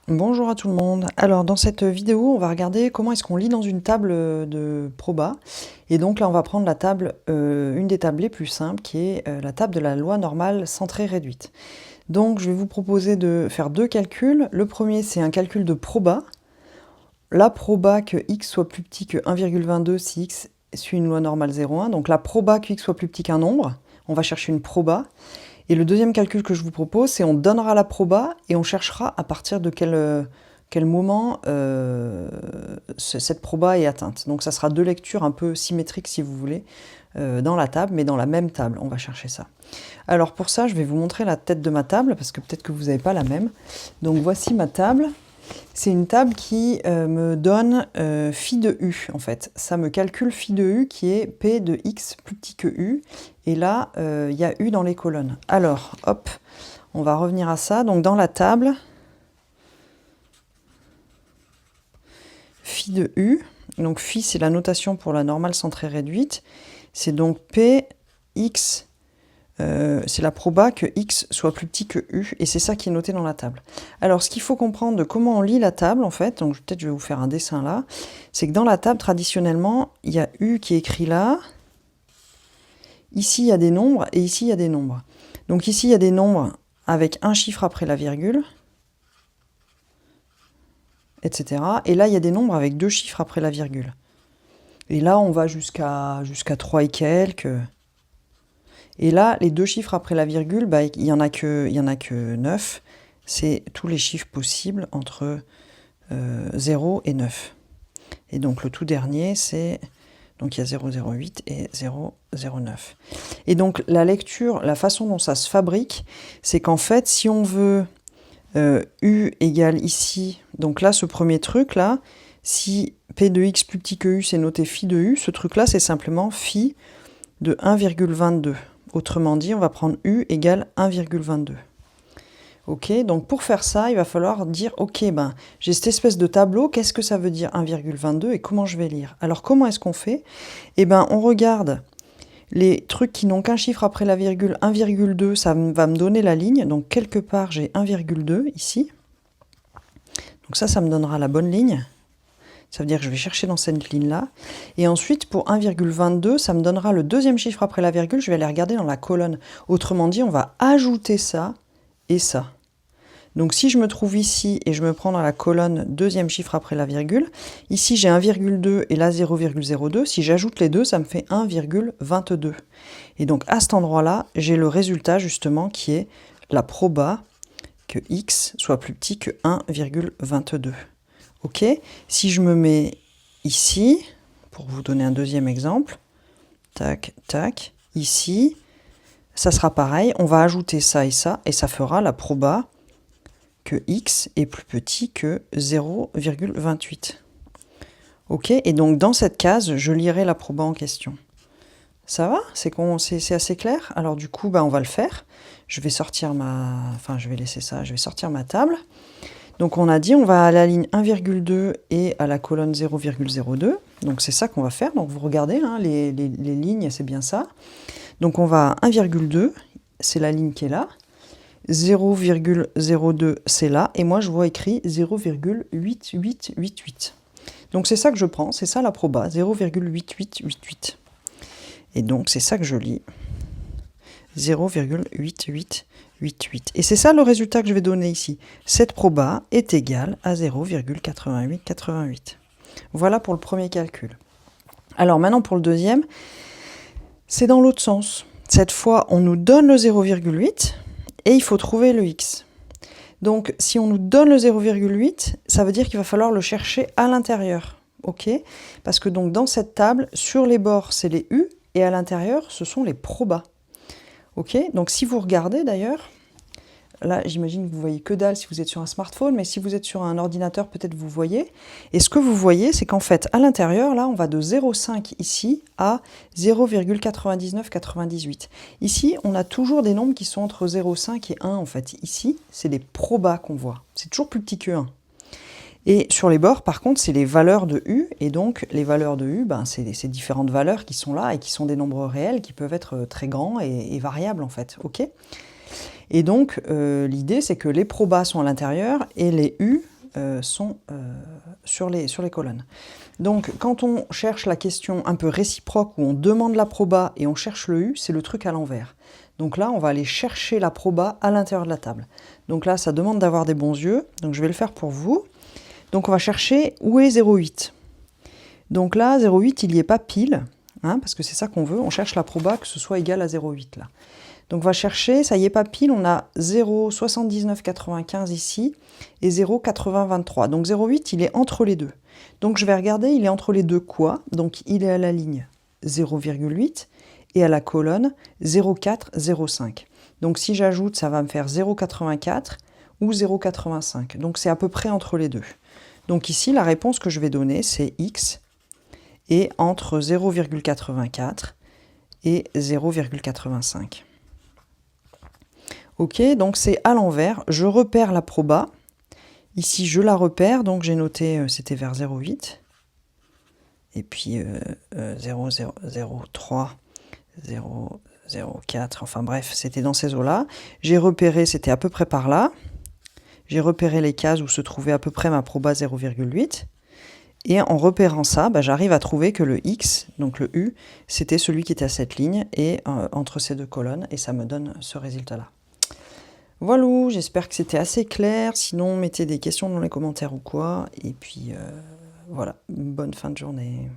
Bonjour à tout le monde. Alors dans cette vidéo, on va regarder comment est-ce qu'on lit dans une table de proba. Et donc là, on va prendre la table, une des tables les plus simples, qui est la table de la loi normale centrée réduite. Donc je vais vous proposer de faire deux calculs. Le premier, c'est un calcul de proba. La proba que x soit plus petit que 1,22 si x suit une loi normale 0,1. Donc la proba que x soit plus petit qu'un nombre. On va chercher une proba. Et le deuxième calcul que je vous propose, c'est on donnera la proba et on cherchera à partir de quel moment cette proba est atteinte. Donc ça sera deux lectures un peu symétriques si vous voulez, dans la table, mais dans la même table, on va chercher ça. Alors pour ça, je vais vous montrer la tête de ma table, parce que peut-être que vous n'avez pas la même. Donc voici ma table. C'est une table qui me donne phi de u, en fait. Ça me calcule phi de u qui est p de x plus petit que u. Et là, il y a u dans les colonnes. Alors, hop, on va revenir à ça. Donc dans la table, phi de u. Donc phi, c'est la notation pour la normale centrée réduite. C'est donc p, x, c'est la proba que x soit plus petit que u, et c'est ça qui est noté dans la table. Alors, ce qu'il faut comprendre de comment on lit la table, en fait, donc peut-être je vais vous faire un dessin là, c'est que dans la table, traditionnellement, il y a u qui est écrit là, ici il y a des nombres, et ici il y a des nombres. Donc ici il y a des nombres avec un chiffre après la virgule, etc. Et là il y a des nombres avec deux chiffres après la virgule. Et là on va jusqu'à 3 et quelques. Et là, les deux chiffres après la virgule, bah, il n'y en a que 9. C'est tous les chiffres possibles entre 0 et 9. Et donc le tout dernier, c'est... Donc il y a 0,08 et 0,09. Et donc la lecture, la façon dont ça se fabrique, c'est qu'en fait, si on veut u égale ici, donc là, ce premier truc là, si p de x plus petit que u, c'est noté phi de u, ce truc-là, c'est simplement phi de 1,22. Autrement dit, on va prendre u égale 1,22. Ok, donc pour faire ça, il va falloir dire, ok, ben, j'ai cette espèce de tableau, qu'est-ce que ça veut dire 1,22 et comment je vais lire? Alors comment est-ce qu'on fait? Eh ben, on regarde les trucs qui n'ont qu'un chiffre après la virgule, 1,2, ça va me donner la ligne, donc quelque part j'ai 1,2 ici. Donc ça me donnera la bonne ligne. Ça veut dire que je vais chercher dans cette ligne-là. Et ensuite, pour 1,22, ça me donnera le deuxième chiffre après la virgule. Je vais aller regarder dans la colonne. Autrement dit, on va ajouter ça et ça. Donc si je me trouve ici et je me prends dans la colonne deuxième chiffre après la virgule, ici j'ai 1,2 et là 0,02. Si j'ajoute les deux, ça me fait 1,22. Et donc à cet endroit-là, j'ai le résultat justement qui est la proba que x soit plus petit que 1,22. Ok, si je me mets ici, pour vous donner un deuxième exemple, tac, tac, ici, ça sera pareil, on va ajouter ça, et ça fera la proba que x est plus petit que 0,28. Ok, et donc dans cette case, je lirai la proba en question. Ça va? C'est assez clair? Alors du coup, bah, on va le faire. Je vais sortir je vais laisser ça, je vais sortir ma table. Donc on a dit, on va à la ligne 1,2 et à la colonne 0,02. Donc c'est ça qu'on va faire. Donc vous regardez, hein, les lignes, c'est bien ça. Donc on va à 1,2, c'est la ligne qui est là. 0,02, c'est là. Et moi, je vois écrit 0,8888. Donc c'est ça que je prends, c'est ça la proba, 0,8888. Et donc c'est ça que je lis. 0,8888. Et c'est ça le résultat que je vais donner ici. Cette proba est égale à 0,8888. Voilà pour le premier calcul. Alors maintenant pour le deuxième, c'est dans l'autre sens. Cette fois, on nous donne le 0,8 et il faut trouver le x. Donc si on nous donne le 0,8, ça veut dire qu'il va falloir le chercher à l'intérieur. Ok? Parce que donc dans cette table, sur les bords, c'est les u et à l'intérieur, ce sont les probas. Ok, donc si vous regardez d'ailleurs, là j'imagine que vous voyez que dalle si vous êtes sur un smartphone, mais si vous êtes sur un ordinateur, peut-être vous voyez. Et ce que vous voyez, c'est qu'en fait, à l'intérieur, là, on va de 0,5 ici à 0,9998. Ici, on a toujours des nombres qui sont entre 0,5 et 1, en fait. Ici, c'est les probas qu'on voit. C'est toujours plus petit que 1. Et sur les bords, par contre, c'est les valeurs de U. Et donc, les valeurs de U, ben, c'est ces différentes valeurs qui sont là et qui sont des nombres réels qui peuvent être très grands et variables, en fait. Ok ? Et donc, l'idée, c'est que les probas sont à l'intérieur et les U sont sur les colonnes. Donc, quand on cherche la question un peu réciproque, où on demande la proba et on cherche le U, c'est le truc à l'envers. Donc là, on va aller chercher la proba à l'intérieur de la table. Donc là, ça demande d'avoir des bons yeux. Donc je vais le faire pour vous. Donc on va chercher où est 0,8. Donc là, 0,8, il n'y est pas pile, hein, parce que c'est ça qu'on veut. On cherche la proba que ce soit égal à 0,8 là. Donc on va chercher, ça y est pas pile, on a 0,7995 ici et 0,8023. Donc 0,8, il est entre les deux. Donc je vais regarder, il est entre les deux quoi? Donc il est à la ligne 0,8 et à la colonne 0,405. Donc si j'ajoute, ça va me faire 0,84 ou 0,85. Donc c'est à peu près entre les deux. Donc ici, la réponse que je vais donner, c'est X est entre 0,84 et 0,85. Ok, donc c'est à l'envers. Je repère la proba. Ici, je la repère, donc j'ai noté, c'était vers 0,8. Et puis 0,003, 0,04, enfin bref, c'était dans ces eaux-là. J'ai repéré, c'était à peu près par là. J'ai repéré les cases où se trouvait à peu près ma proba 0,8. Et en repérant ça, j'arrive à trouver que le X, donc le U, c'était celui qui était à cette ligne et entre ces deux colonnes. Et ça me donne ce résultat-là. Voilà, j'espère que c'était assez clair. Sinon, mettez des questions dans les commentaires ou quoi. Et puis, voilà, bonne fin de journée.